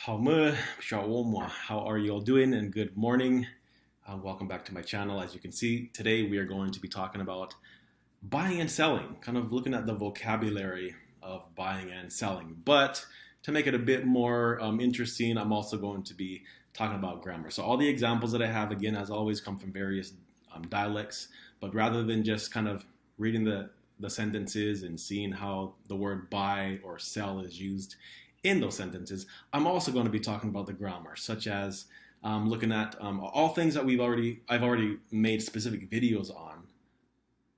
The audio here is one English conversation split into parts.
How are you all doing? And good morning. Welcome back to my channel. As you can see, today we are going to be talking about buying and selling, kind of looking at the vocabulary of buying and selling. But to make it a bit more interesting, I'm also going to be talking about grammar. So all the examples that I have, again, as always, come from various dialects. But rather than just kind of reading the sentences and seeing how the word buy or sell is used in those sentences, I'm also going to be talking about the grammar, such as looking at all things that I've already made specific videos on,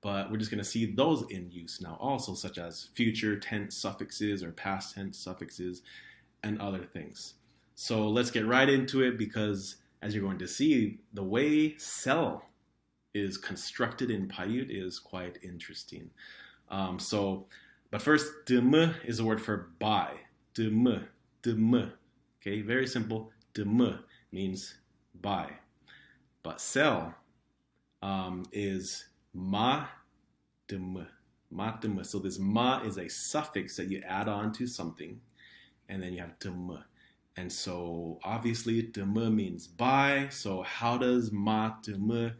but we're just going to see those in use now also, such as future tense suffixes or past tense suffixes and other things. So let's get right into it, because as you're going to see, the way sell is constructed in Paiute is quite interesting. But first, dm is a word for buy. Dm. Okay, very simple. Dm means buy. But sell is ma dm. Ma dm. So this ma is a suffix that you add on to something, and then you have dm. And so obviously dm means buy. So how does ma dm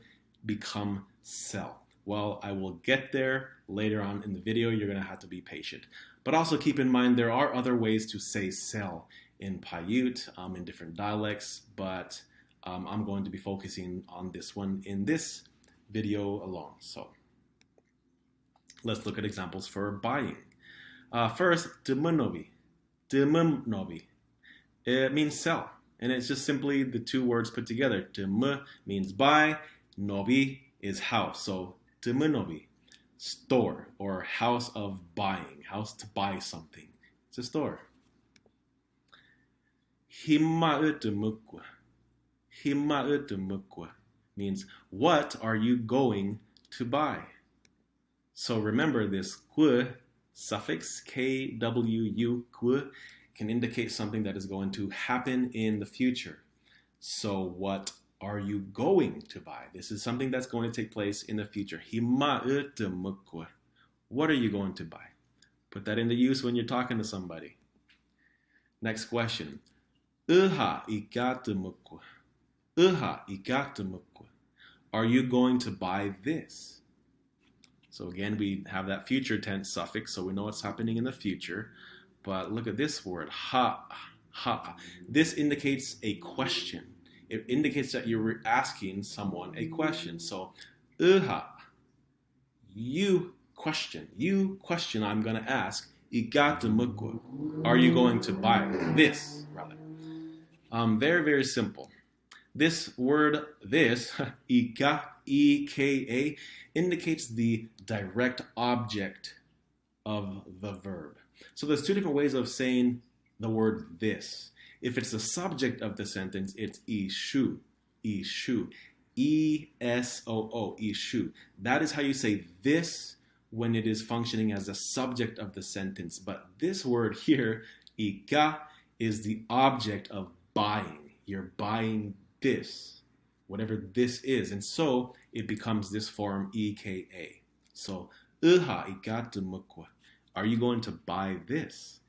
become sell? Well, I will get there later on in the video. You're going to have to be patient. But also keep in mind there are other ways to say sell in Paiute, in different dialects, but I'm going to be focusing on this one in this video alone. So let's look at examples for buying. First, demenobi. Demenobi. It means sell, and it's just simply the two words put together. Dem means buy, nobi is house. So demenobi, store or house of buying, house to buy something. It's a store. Hima'utumukwa. Hima'utumukwa means what are you going to buy? So remember this kwu suffix, KWU, kwu, can indicate something that is going to happen in the future. So what are you going to buy? This is something that's going to take place in the future. Hima'utumukwa. What are you going to buy? Put that into use when you're talking to somebody. Next question. Uha igatumukwa. Uha igatumukwa. Are you going to buy this? So again, we have that future tense suffix, so we know what's happening in the future. But look at this word, ha. This indicates a question. It indicates that you're asking someone a question. So, uha, you question, I'm going to ask, igatumukwa, are you going to buy this, rather? Very, very simple. This word, this, ika, E-K-A, indicates the direct object of the verb. So there's two different ways of saying the word this. If it's the subject of the sentence, it's ishu, ishu, E-S-O-O, ishu. That is how you say this when it is functioning as the subject of the sentence. But this word here, ika, is the object of buying. You're buying this, whatever this is. And so it becomes this form, E-K-A. So, uha igatumukwa. Are you going to buy this?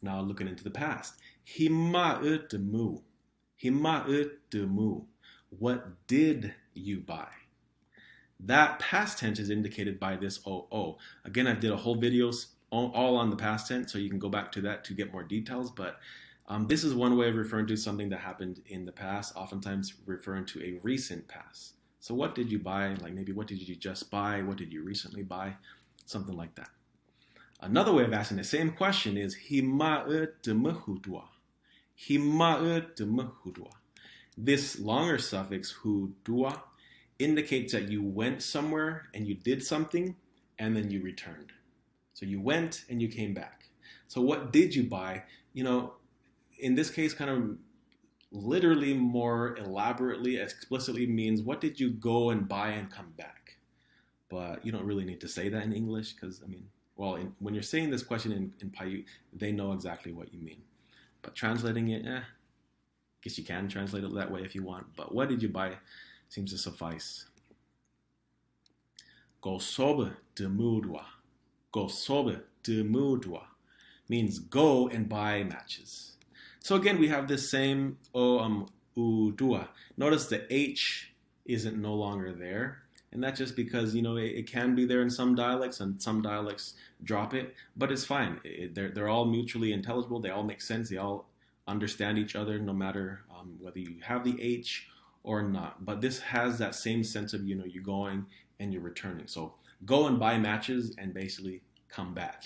Now looking into the past. Hima'utumu. Hima'utumu. What did you buy? That past tense is indicated by this O-O. Again, I did a whole video all on the past tense, so you can go back to that to get more details. But this is one way of referring to something that happened in the past, oftentimes referring to a recent past. So what did you buy? Like maybe what did you just buy? What did you recently buy? Something like that. Another way of asking the same question is hima'utumukwa. Hima'utumukwa. This longer suffix hudua indicates that you went somewhere and you did something and then you returned. So you went and you came back. So what did you buy? You know, in this case, kind of literally more elaborately, explicitly means what did you go and buy and come back? But you don't really need to say that in English because, I mean, well, when you're saying this question in Paiute, they know exactly what you mean. But translating it, guess you can translate it that way if you want. But what did you buy seems to suffice. Go sobe de mudwa. Go sobe de mudwa means go and buy matches. So again, we have this same Utua. Notice the H isn't no longer there. And that's just because, it can be there in some dialects and some dialects drop it, but it's fine. They're all mutually intelligible. They all make sense. They all understand each other no matter whether you have the H or not. But this has that same sense of, you're going and you're returning. So go and buy matches and basically come back.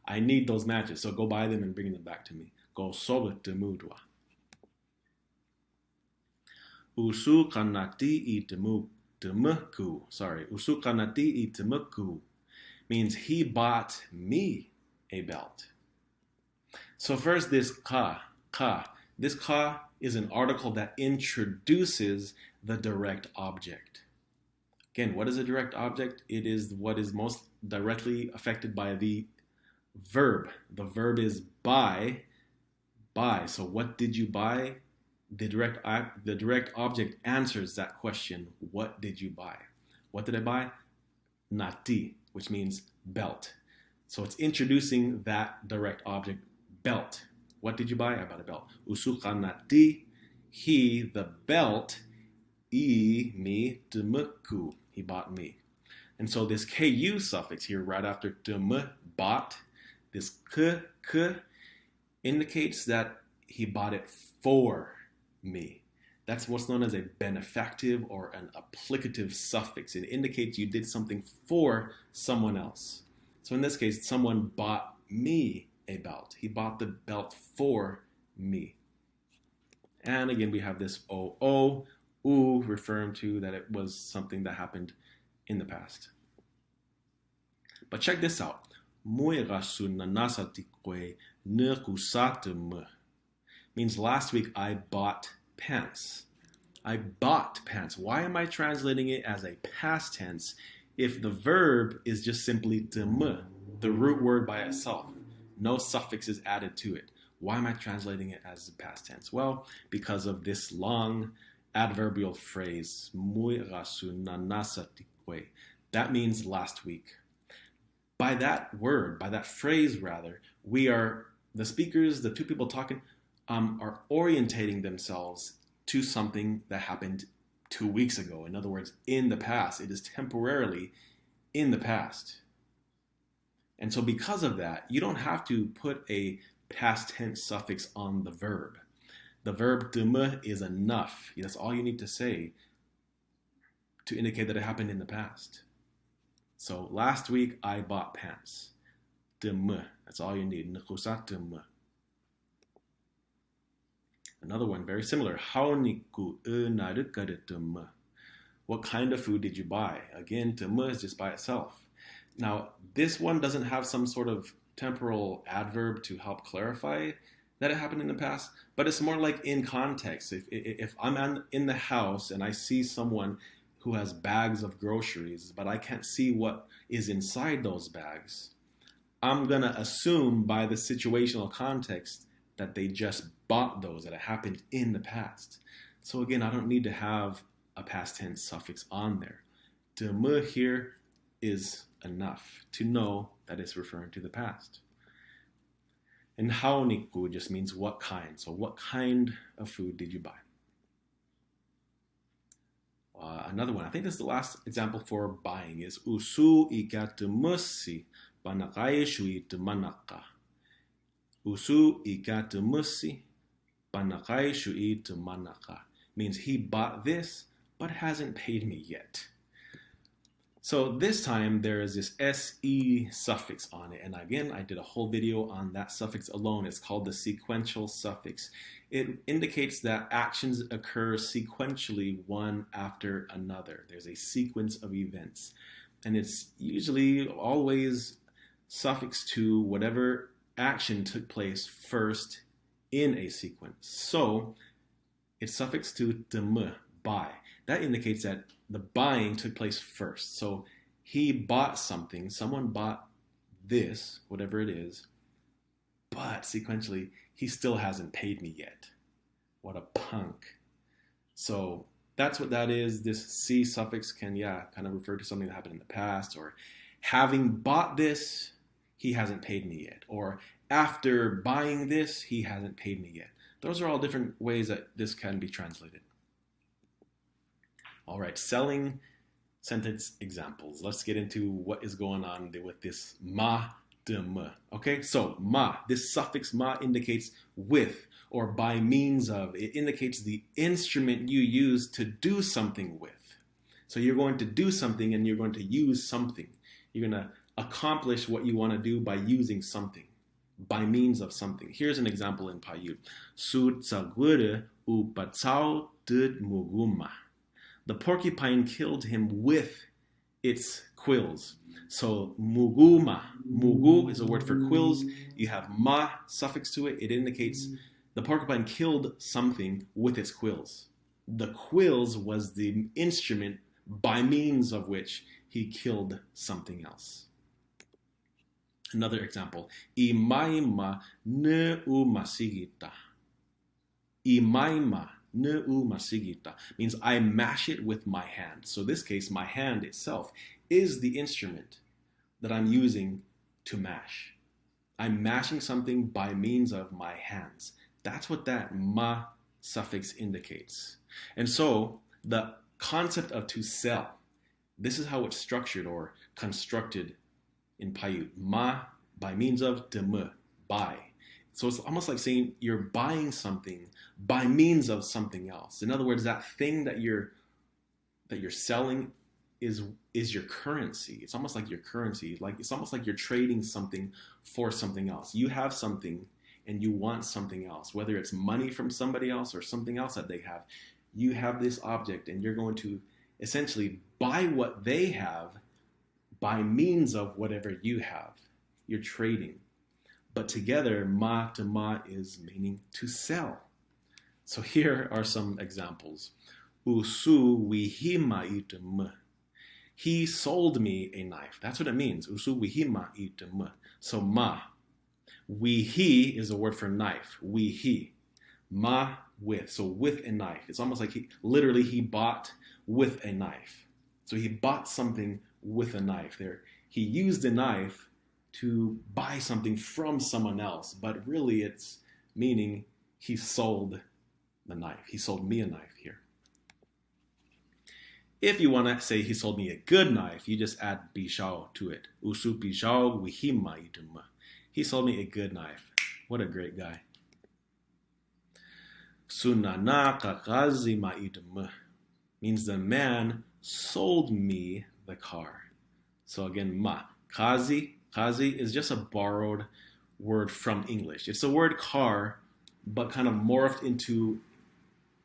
I need those matches. So go buy them and bring them back to me. Go sobe temudwa. Usu kanati itemu. Usukanati itemuku means he bought me a belt. So first this ka. This ka is an article that introduces the direct object. Again, what is a direct object? It is what is most directly affected by the verb. The verb is buy. So what did you buy? The direct object answers that question. What did you buy? What did I buy? Nati, which means belt. So it's introducing that direct object, belt. What did you buy? I bought a belt. Usuka nati, he, the belt, I, me, tumuku, he bought me. And so this ku suffix here, right after tumu, bought, this k indicates that he bought it for me. That's what's known as a benefactive or an applicative suffix. It indicates you did something for someone else. So in this case, someone bought me a belt. He bought the belt for me. And again, we have this o, u, referring to that it was something that happened in the past. But check this out. Means last week I bought pants. I bought pants. Why am I translating it as a past tense if the verb is just simply dem, the root word by itself? No suffix is added to it. Why am I translating it as past tense? Well, because of this long adverbial phrase, that means last week. By that word, by that phrase rather, we are, the speakers, the two people talking, are orientating themselves to something that happened 2 weeks ago. In other words, in the past. It is temporarily in the past. And so because of that, you don't have to put a past tense suffix on the verb. The verb deme is enough. That's all you need to say to indicate that it happened in the past. So last week I bought pants. Deme. That's all you need. Nekusat deme. Another one, very similar. What kind of food did you buy? Again, temu is just by itself. Now, this one doesn't have some sort of temporal adverb to help clarify that it happened in the past, but it's more like in context. If I'm in the house and I see someone who has bags of groceries, but I can't see what is inside those bags, I'm going to assume by the situational context that they just bought those, that it happened in the past. So again, I don't need to have a past tense suffix on there. Deme here is enough to know that it's referring to the past. And haoniku just means what kind. So what kind of food did you buy? Another one, I think this is the last example for buying, is usu ikatumusi banakai shui manaka. Usu ikatumusi banakai shui manaka means he bought this but hasn't paid me yet. So this time there is this se suffix on it, and again I did a whole video on that suffix alone. It's called the sequential suffix. It indicates that actions occur sequentially one after another. There's a sequence of events, and it's usually always suffixed to whatever action took place first in a sequence. So it's suffixed to deme, buy. That indicates that the buying took place first. So he bought something, someone bought this, whatever it is, but sequentially, he still hasn't paid me yet. What a punk. So that's what that is. This C suffix can, kind of refer to something that happened in the past, or having bought this, he hasn't paid me yet. Or after buying this, he hasn't paid me yet. Those are all different ways that this can be translated. All right, selling sentence examples. Let's get into what is going on with this ma de me. Okay, so ma, this suffix ma indicates with or by means of. It indicates the instrument you use to do something with. So you're going to do something and you're going to use something. You're going to accomplish what you want to do by using something, by means of something. Here's an example in Paiute. Su tsagure u patsau dud muguma. The porcupine killed him with its quills. So muguma, mugu is a word for quills. You have ma suffix to it. It indicates the porcupine killed something with its quills. The quills was the instrument by means of which he killed something else. Another example. Imaima ne u masigita. Imaima ne u masigita means I mash it with my hand. So in this case, my hand itself is the instrument that I'm using to mash. I'm mashing something by means of my hands. That's what that ma suffix indicates. And so the concept of to sell, this is how it's structured or constructed in Paiute. Ma by means of, de me, buy. So it's almost like saying you're buying something by means of something else. In other words, that thing that you're selling is your currency. It's almost like your currency. It's almost like you're trading something for something else. You have something and you want something else, whether it's money from somebody else or something else that they have. You have this object and you're going to essentially buy what they have by means of whatever you have. You're trading. But together, ma to ma is meaning to sell. So here are some examples. Usu wihima item. He sold me a knife. That's what it means. Usu wihima item. So ma. Wihi is a word for knife. Wihi. Ma with. So with a knife. It's almost like he bought with a knife. So he bought something with a knife there. He used a knife to buy something from someone else, but really it's meaning he sold the knife. He sold me a knife here. If you want to say he sold me a good knife, you just add bishao to it. Usu bishao wihima ituma. He sold me a good knife. What a great guy. Sunana kakazi ma ituma means the man sold me the car. So again, ma. Kazi is just a borrowed word from English. It's the word car, but kind of morphed into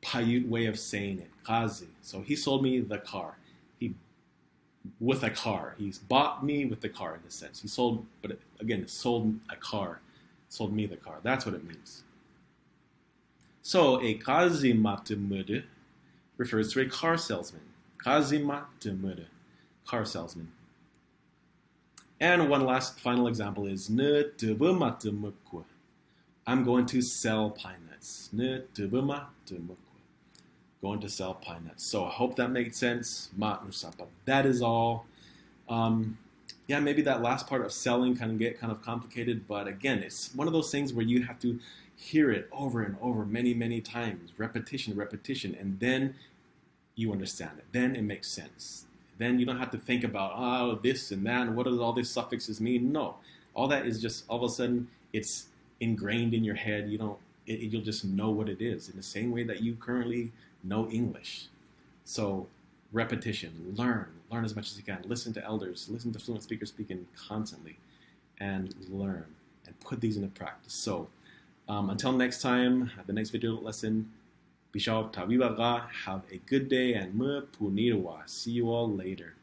Paiute way of saying it. Kazi. So he sold me the car. With a car. He's bought me with the car in a sense. He sold, but again, sold a car. Sold me the car. That's what it means. So a kazima temude refers to a car salesman. Kazima temude. Car salesman. And one last final example is ne tebuma temukwa. I'm going to sell pine nuts. Ne tebuma temukwa. Going to sell pine nuts. So I hope that made sense. Ma usapa. That is all. Maybe that last part of selling can get kind of complicated, but again, it's one of those things where you have to hear it over and over many, many times. Repetition, and then you understand it. Then it makes sense. Then you don't have to think about, this and that, and what do all these suffixes mean? No. All that is just, all of a sudden, it's ingrained in your head. You'll just know what it is in the same way that you currently know English. So, repetition, learn as much as you can. Listen to elders, listen to fluent speakers speaking constantly, and learn, and put these into practice. So, until next time, the next video lesson, Bishop Tawibaga, have a good day and see you all later.